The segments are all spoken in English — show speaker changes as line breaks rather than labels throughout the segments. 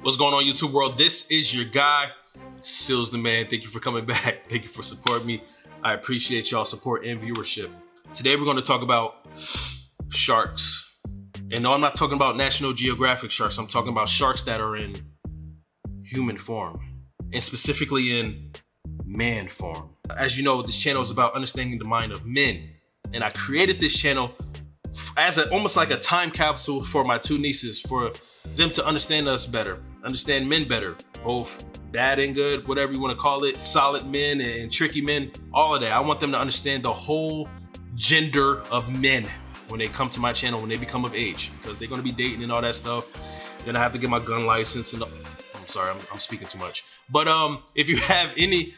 What's going on, YouTube world? This is your guy, Sealz the man. Thank you for coming back. Thank you for supporting me. I appreciate y'all support and viewership. Today we're going to talk about sharks. And no, I'm not talking about National Geographic sharks. I'm talking about sharks that are in human form, and specifically in man form. As you know, this channel is about understanding the mind of men. And I created this channel as almost like a time capsule for my two nieces, for them to understand us better, understand men better, both bad and good, whatever you want to call it, solid men and tricky men, all of that. I want them to understand the whole gender of men when they come to my channel, when they become of age, because they're going to be dating and all that stuff. Then I have to get my gun license and I'm sorry, I'm speaking too much. But if you have any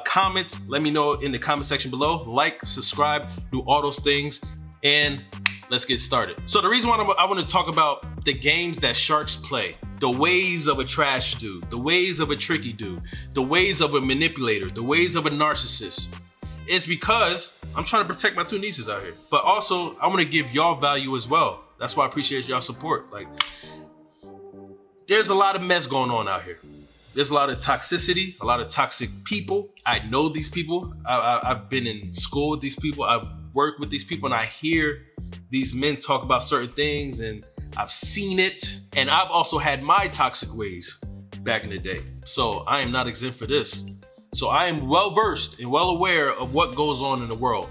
comments, let me know in the comment section below. Like, subscribe, do all those things, and let's get started. So the reason why I want to talk about the games that sharks play, the ways of a trash dude, the ways of a tricky dude, the ways of a manipulator, the ways of a narcissist, is because I'm trying to protect my two nieces out here. But also, I want to give y'all value as well. That's why I appreciate y'all support. Like, there's a lot of mess going on out here. There's a lot of toxicity, a lot of toxic people. I know these people. I've been in school with these people. I've worked with these people, and I hear these men talk about certain things, and I've seen it. And I've also had my toxic ways back in the day. So I am not exempt for this. So I am well versed and well aware of what goes on in the world,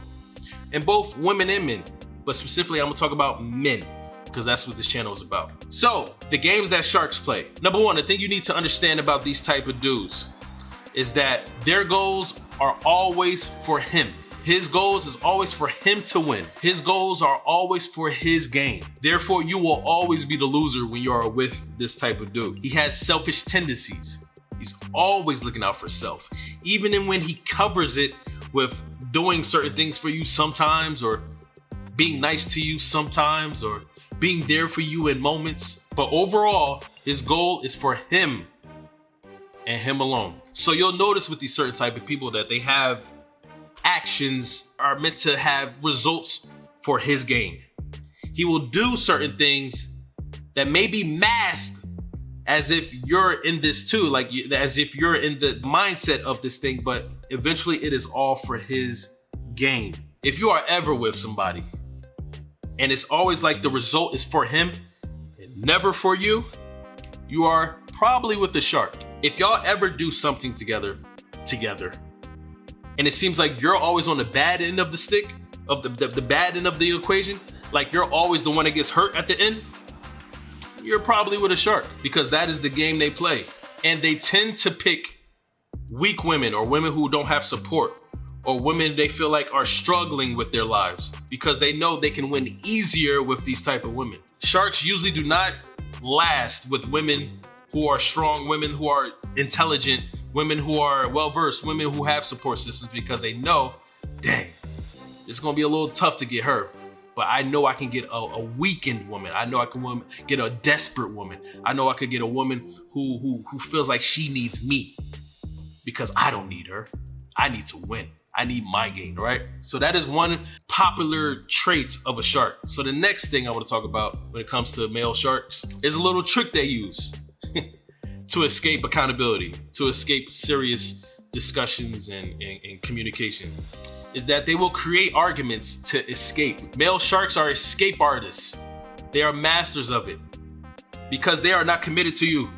and both women and men, but specifically I'm gonna talk about men, because that's what this channel is about. So the games that sharks play. Number one, the thing you need to understand about these type of dudes is that their goals are always for him. His goals is always for him to win. His goals are always for his gain. Therefore, you will always be the loser when you are with this type of dude. He has selfish tendencies. He's always looking out for self. Even when he covers it with doing certain things for you sometimes, or being nice to you sometimes, or being there for you in moments. But overall, his goal is for him and him alone. So you'll notice with these certain type of people that they have actions are meant to have results for his gain. He will do certain things that may be masked as if you're in this too, like as if you're in the mindset of this thing, but eventually it is all for his gain. If you are ever with somebody and it's always like the result is for him and never for you, you are probably with the shark. If y'all ever do something together, and it seems like you're always on the bad end of the stick, of the bad end of the equation, like you're always the one that gets hurt at the end, you're probably with a shark, because that is the game they play. And they tend to pick weak women, or women who don't have support, or women they feel like are struggling with their lives, because they know they can win easier with these type of women. Sharks usually do not last with women who are strong, women who are intelligent, women who are well-versed, women who have support systems, because they know, dang, it's gonna be a little tough to get her. But I know I can get a weakened woman. I know I can get a desperate woman. I know I could get a woman who feels like she needs me, because I don't need her. I need to win. I need my gain, right? So that is one popular trait of a shark. So the next thing I want to talk about when it comes to male sharks is a little trick they use to escape accountability, to escape serious discussions and communication, is that they will create arguments to escape. Male sharks are escape artists. They are masters of it, because they are not committed to you.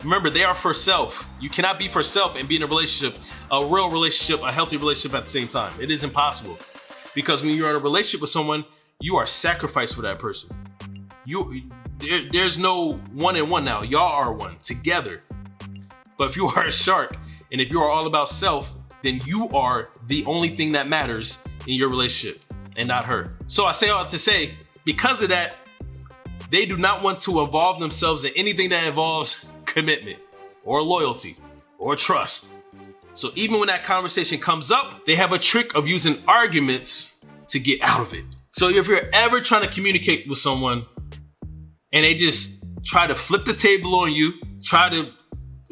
Remember, they are for self. You cannot be for self and be in a relationship, a real relationship, a healthy relationship at the same time. It is impossible, because when you're in a relationship with someone, you are sacrificed for that person. There's no one and one now. Y'all are one together. But if you are a shark, and if you are all about self, then you are the only thing that matters in your relationship, and not her. So I say all to say, because of that, they do not want to involve themselves in anything that involves commitment or loyalty or trust. So even when that conversation comes up, they have a trick of using arguments to get out of it. So if you're ever trying to communicate with someone and they just try to flip the table on you, try to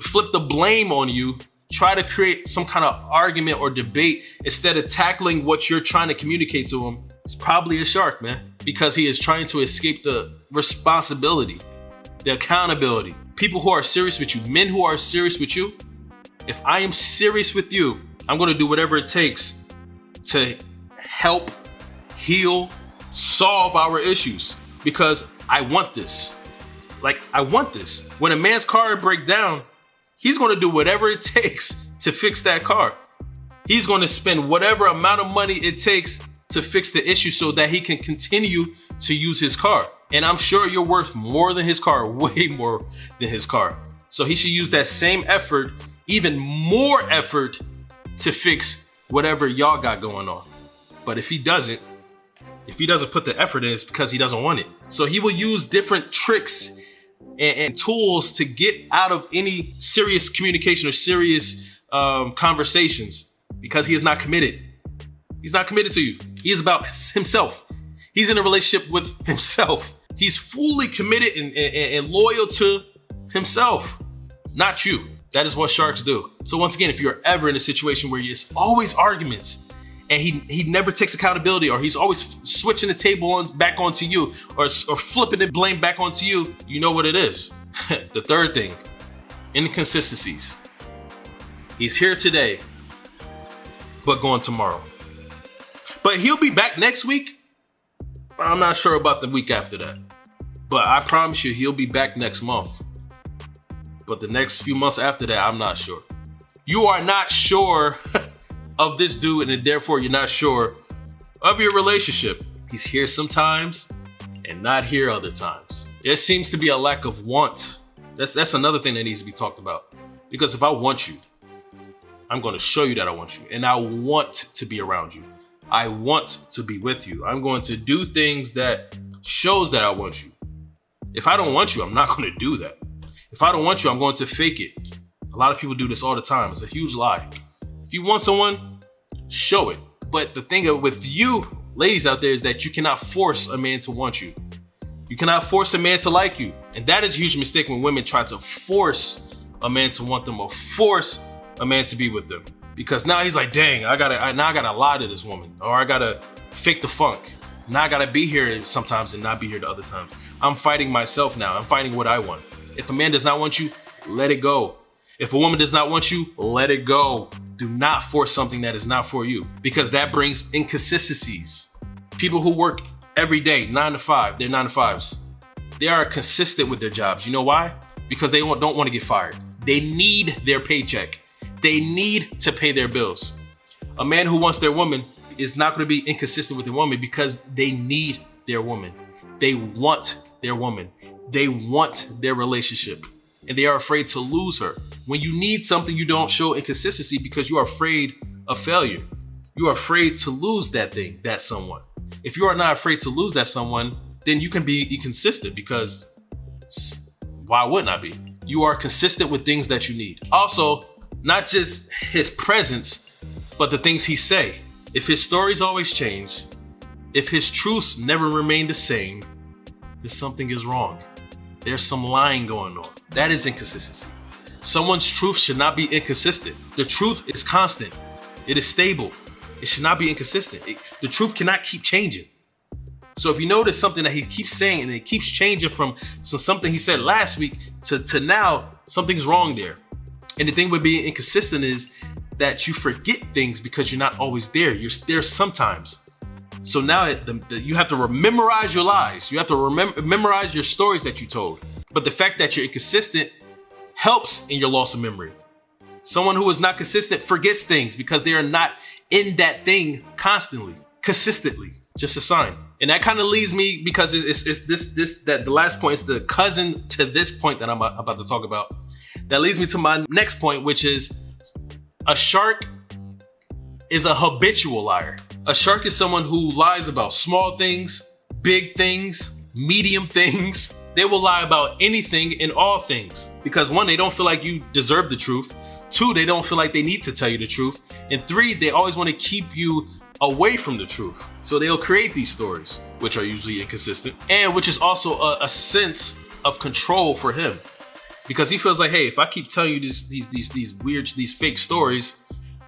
flip the blame on you, try to create some kind of argument or debate instead of tackling what you're trying to communicate to them, it's probably a shark, man, because he is trying to escape the responsibility, the accountability. people who are serious with you, men who are serious with you, if I am serious with you, I'm going to do whatever it takes to help, heal, solve our issues because I want this. Like, I want this. When a man's car breaks down, he's going to do whatever it takes to fix that car. He's going to spend whatever amount of money it takes to fix the issue so that he can continue to use his car. And I'm sure you're worth more than his car, way more than his car. So he should use that same effort, even more effort, to fix whatever y'all got going on. But if he doesn't put the effort in, it's because he doesn't want it. So he will use different tricks and tools to get out of any serious communication or serious conversations because he is not committed. He's not committed to you. He is about himself. He's in a relationship with himself. He's fully committed and loyal to himself, not you. That is what sharks do. So once again, if you're ever in a situation where it's always arguments and he never takes accountability, or he's always switching the table back onto you, or flipping the blame back onto you, you know what it is. The third thing, inconsistencies. He's here today, but gone tomorrow. But he'll be back next week. I'm not sure about the week after that. But I promise you, he'll be back next month. But the next few months after that, I'm not sure. You are not sure of this dude, and therefore you're not sure of your relationship. He's here sometimes and not here other times. There seems to be a lack of want. That's another thing that needs to be talked about. Because if I want you, I'm going to show you that I want you. And I want to be around you. I want to be with you. I'm going to do things that shows that I want you. If I don't want you, I'm not going to do that. If I don't want you, I'm going to fake it. A lot of people do this all the time. It's a huge lie. If you want someone, show it. But the thing with you, ladies out there, is that you cannot force a man to want you. You cannot force a man to like you. And that is a huge mistake when women try to force a man to want them or force a man to be with them. Because now he's like, dang, I gotta lie to this woman, or I gotta fake the funk. Now I gotta be here sometimes and not be here the other times. I'm fighting myself now. I'm fighting what I want. If a man does not want you, let it go. If a woman does not want you, let it go. Do not force something that is not for you, because that brings inconsistencies. People who work every day, 9 to 5, they're 9 to 5s. They are consistent with their jobs. You know why? Because they don't want to get fired. They need their paycheck. They need to pay their bills. A man who wants their woman is not going to be inconsistent with their woman because they need their woman. They want their woman. They want their relationship, and they are afraid to lose her. When you need something, you don't show inconsistency because you are afraid of failure. You are afraid to lose that thing, that someone. If you are not afraid to lose that someone, then you can be inconsistent, because why wouldn't I be? You are consistent with things that you need. Also, not just his presence, but the things he say. If his stories always change, if his truths never remain the same, then something is wrong. There's some lying going on. That is inconsistency. Someone's truth should not be inconsistent. The truth is constant. It is stable. It should not be inconsistent. The truth cannot keep changing. So if you notice something that he keeps saying and it keeps changing from something he said last week to now, something's wrong there. And the thing with being inconsistent is that you forget things because you're not always there. You're there sometimes. So now you have to memorize your lies. You have to memorize your stories that you told. But the fact that you're inconsistent helps in your loss of memory. Someone who is not consistent forgets things because they are not in that thing constantly, consistently. Just a sign. And that kind of leads me, because that the last point is the cousin to this point that I'm about to talk about. That leads me to my next point, which is a shark is a habitual liar. A shark is someone who lies about small things, big things, medium things. They will lie about anything and all things. Because 1, they don't feel like you deserve the truth. 2, they don't feel like they need to tell you the truth. And 3, they always want to keep you away from the truth. So they'll create these stories, which are usually inconsistent, and which is also a sense of control for him. Because he feels like, hey, if I keep telling you these fake stories,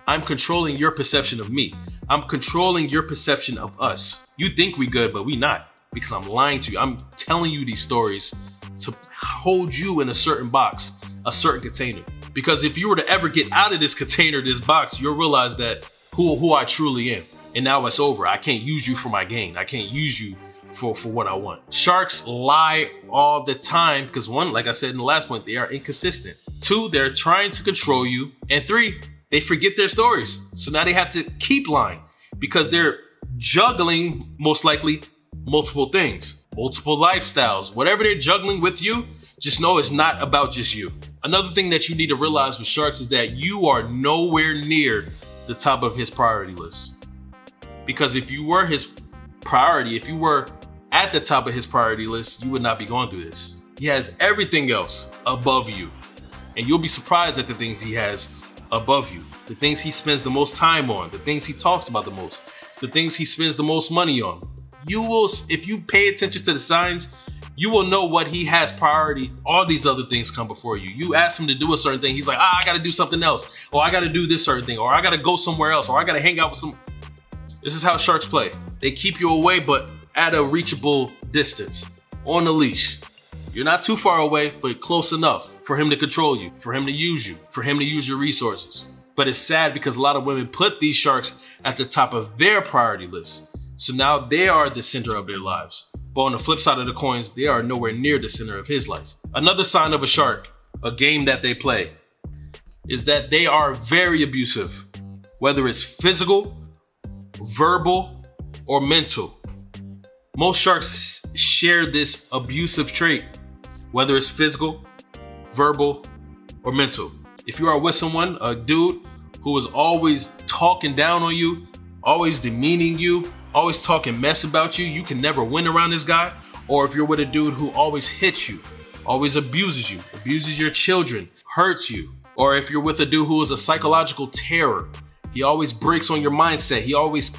I'm controlling your perception of me. I'm controlling your perception of us. You think we good, but we not, because I'm lying to you. I'm telling you these stories to hold you in a certain box, a certain container. Because if you were to ever get out of this container, this box, you'll realize that who I truly am. And now it's over. I can't use you for my gain. I can't use you for what I want. Sharks lie all the time because one, like I said in the last point, they are inconsistent. Two, they're trying to control you. And three, they forget their stories. So now they have to keep lying because they're juggling, most likely, multiple things, multiple lifestyles. Whatever they're juggling with you, just know it's not about just you. Another thing that you need to realize with sharks is that you are nowhere near the top of his priority list. Because if you were his priority, if you were at the top of his priority list, you would not be going through this. He has everything else above you. And you'll be surprised at the things he has above you. The things he spends the most time on, the things he talks about the most, the things he spends the most money on. You will, if you pay attention to the signs, you will know what he has priority. All these other things come before you. You ask him to do a certain thing. He's like, I got to do something else. Or I got to do this certain thing. Or I got to go somewhere else. Or I got to hang out with some. This is how sharks play. They keep you away, but at a reachable distance, on a leash. You're not too far away, but close enough for him to control you, for him to use you, for him to use your resources. But it's sad because a lot of women put these sharks at the top of their priority list. So now they are the center of their lives. But on the flip side of the coins, they are nowhere near the center of his life. Another sign of a shark, a game that they play, is that they are very abusive, whether it's physical, verbal, or mental. Most sharks share this abusive trait, whether it's physical, verbal, or mental. If you are with someone, a dude who is always talking down on you, always demeaning you, always talking mess about you, you can never win around this guy. Or if you're with a dude who always hits you, always abuses you, abuses your children, hurts you. Or if you're with a dude who is a psychological terror, he always breaks on your mindset. He always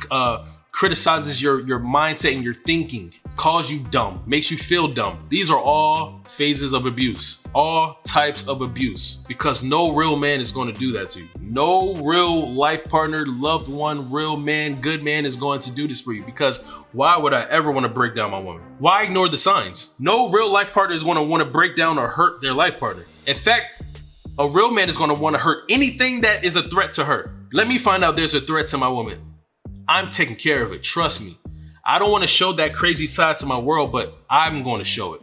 criticizes your mindset and your thinking, calls you dumb, makes you feel dumb. These are all phases of abuse, all types of abuse, because no real man is going to do that to you. No real life partner, loved one, real man, good man is going to do this for you, because why would I ever want to break down my woman? Why ignore the signs? No real life partner is going to want to break down or hurt their life partner. In fact, a real man is going to want to hurt anything that is a threat to her. Let me find out there's a threat to my woman. I'm taking care of it. Trust me. I don't want to show that crazy side to my world, but I'm going to show it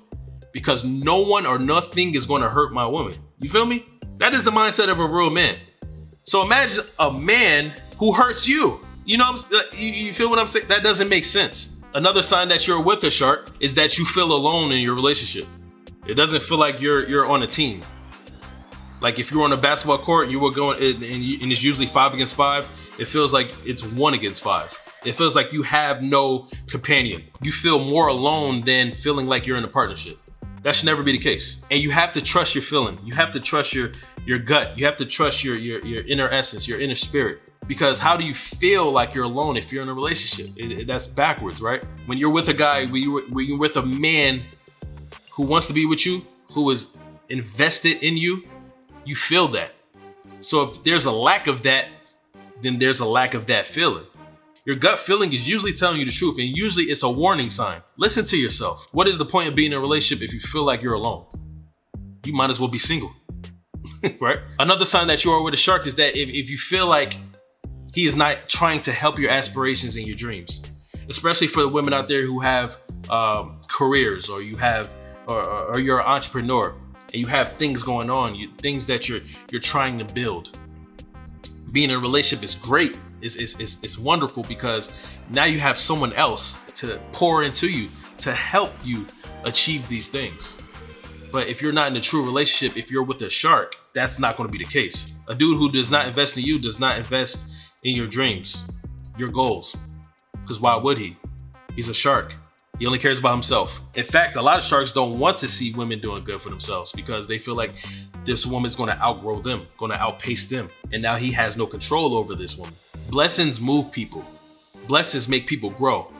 because no one or nothing is going to hurt my woman. You feel me? That is the mindset of a real man. So imagine a man who hurts you. You know, you feel what I'm saying? That doesn't make sense. Another sign that you're with a shark is that you feel alone in your relationship. It doesn't feel like you're on a team. Like if you're on a basketball court and you were going, and it's usually 5 against 5, it feels like it's 1 against 5. It feels like you have no companion. You feel more alone than feeling like you're in a partnership. That should never be the case. And you have to trust your feeling. You have to trust your gut. You have to trust your inner essence, your inner spirit. Because how do you feel like you're alone if you're in a relationship? That's backwards, right? When you're with a guy, when you're with a man who wants to be with you, who is invested in you, you feel that. So if there's a lack of that, then there's a lack of that feeling. Your gut feeling is usually telling you the truth, and usually it's a warning sign. Listen to yourself. What is the point of being in a relationship if you feel like you're alone? You might as well be single, right? Another sign that you are with a shark is that if you feel like he is not trying to help your aspirations and your dreams, especially for the women out there who have careers, or you have, or you're an entrepreneur and you have things going on, things that you're trying to build. Being in a relationship is great. It's wonderful because now you have someone else to pour into you to help you achieve these things. But if you're not in a true relationship, if you're with a shark, that's not going to be the case. A dude who does not invest in you does not invest in your dreams, your goals. Because why would he? He's a shark. He only cares about himself. In fact, a lot of sharks don't want to see women doing good for themselves because they feel like this woman's going to outgrow them, going to outpace them. And now he has no control over this woman. Blessings move people. Blessings make people grow.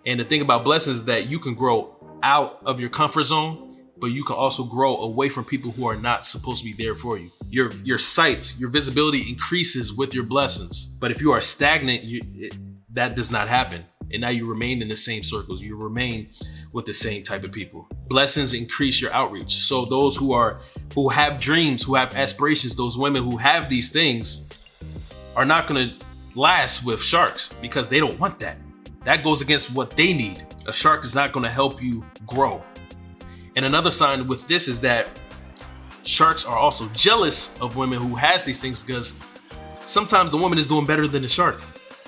And the thing about blessings is that you can grow out of your comfort zone, but you can also grow away from people who are not supposed to be there for you. Your sight, your visibility increases with your blessings. But if you are stagnant, that does not happen. And now you remain in the same circles. You remain with the same type of people. blessings increase your outreach. So those who have dreams, who have aspirations, those women who have these things are not going to last with sharks because they don't want that. That goes against what they need. A shark is not going to help you grow. And another sign with this is that sharks are also jealous of women who has these things because sometimes the woman is doing better than the shark.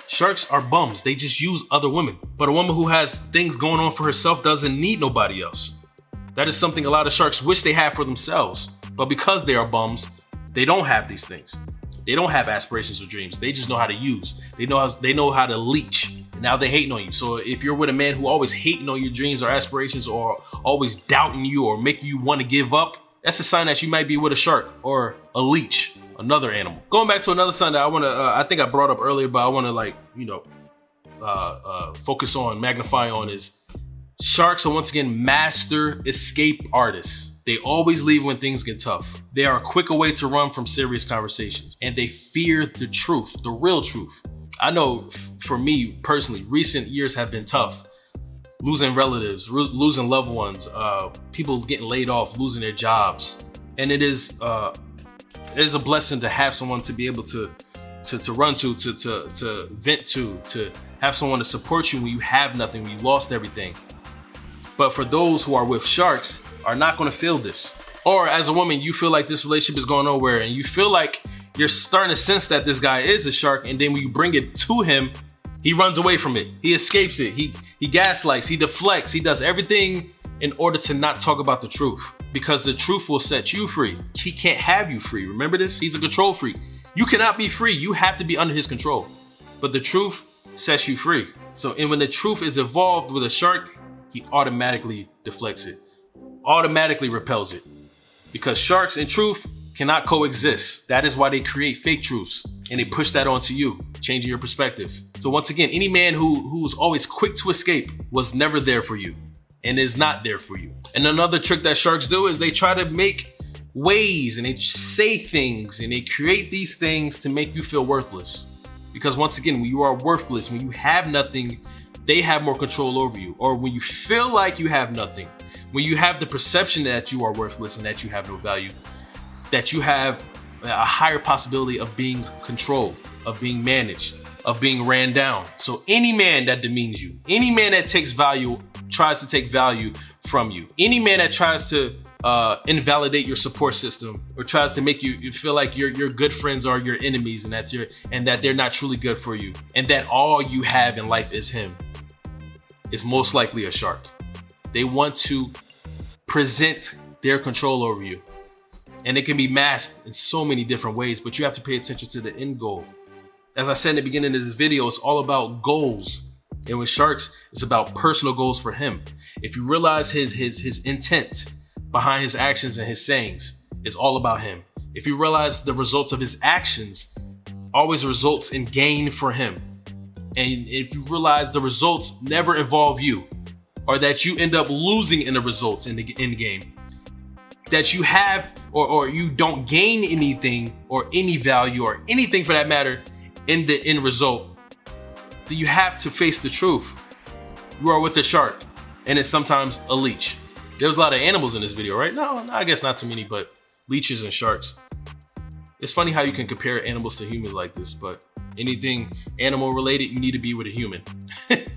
Sharks are bums. They just use other women. But a woman who has things going on for herself doesn't need nobody else. That is something a lot of sharks wish they had for themselves. But because they are bums, they don't have these things. They don't have aspirations or dreams. They just know how to use. They know how to leech. And now they hating on you. So if you're with a man who always hating on your dreams or aspirations or always doubting you or making you want to give up, that's a sign that you might be with a shark or a leech, another animal. Going back to another sign that I think I brought up earlier, but I want to focus on, magnify on is sharks are once again master escape artists. They always leave when things get tough. They are a quicker way to run from serious conversations, and they fear the truth, the real truth. I know for me personally, recent years have been tough. Losing relatives, losing loved ones, people getting laid off, losing their jobs. And it is a blessing to have someone to be able to run to vent to have someone to support you when you have nothing, when you lost everything. But for those who are with sharks, are not going to feel this. Or as a woman, you feel like this relationship is going nowhere and you feel like you're starting to sense that this guy is a shark. And then when you bring it to him, he runs away from it. He escapes it. He gaslights, he deflects, he does everything in order to not talk about the truth because the truth will set you free. He can't have you free. Remember this? He's a control freak. You cannot be free. You have to be under his control. But the truth sets you free. So, and when the truth is involved with a shark, he automatically deflects it, automatically repels it, because sharks and truth cannot coexist. That is why they create fake truths and they push that onto you, changing your perspective. So once again, any man who's always quick to escape was never there for you and is not there for you. And another trick that sharks do is they try to make ways and they say things and they create these things to make you feel worthless. Because once again, when you are worthless, when you have nothing, they have more control over you. Or when you feel like you have nothing, when you have the perception that you are worthless and that you have no value, that you have a higher possibility of being controlled, of being managed, of being ran down. So any man that demeans you, any man that tries to take value from you, any man that tries to invalidate your support system or tries to make you feel like your good friends are your enemies and that they're not truly good for you and that all you have in life is him, is most likely a shark. They want to present their control over you. And it can be masked in so many different ways, but you have to pay attention to the end goal. As I said in the beginning of this video, it's all about goals. And with sharks, it's about personal goals for him. If you realize his intent behind his actions and his sayings, it's all about him. If you realize the results of his actions always results in gain for him. And if you realize the results never involve you, or that you end up losing in the results in the end game, that you have or you don't gain anything or any value or anything for that matter in the end result, then you have to face the truth. You are with a shark and it's sometimes a leech. There's a lot of animals in this video, right? No, I guess not too many, but leeches and sharks. It's funny how you can compare animals to humans like this, but anything animal related, you need to be with a human.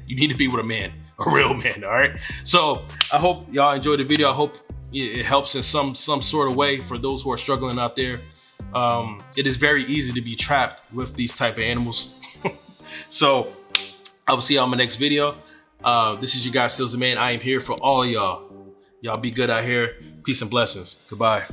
You need to be with a man, a real man, all right? So I hope y'all enjoyed the video. I hope it helps in some sort of way for those who are struggling out there. It is very easy to be trapped with these type of animals. So I will see y'all in my next video. This is your guy, Sealz the Man. I am here for all y'all. Y'all be good out here. Peace and blessings. Goodbye.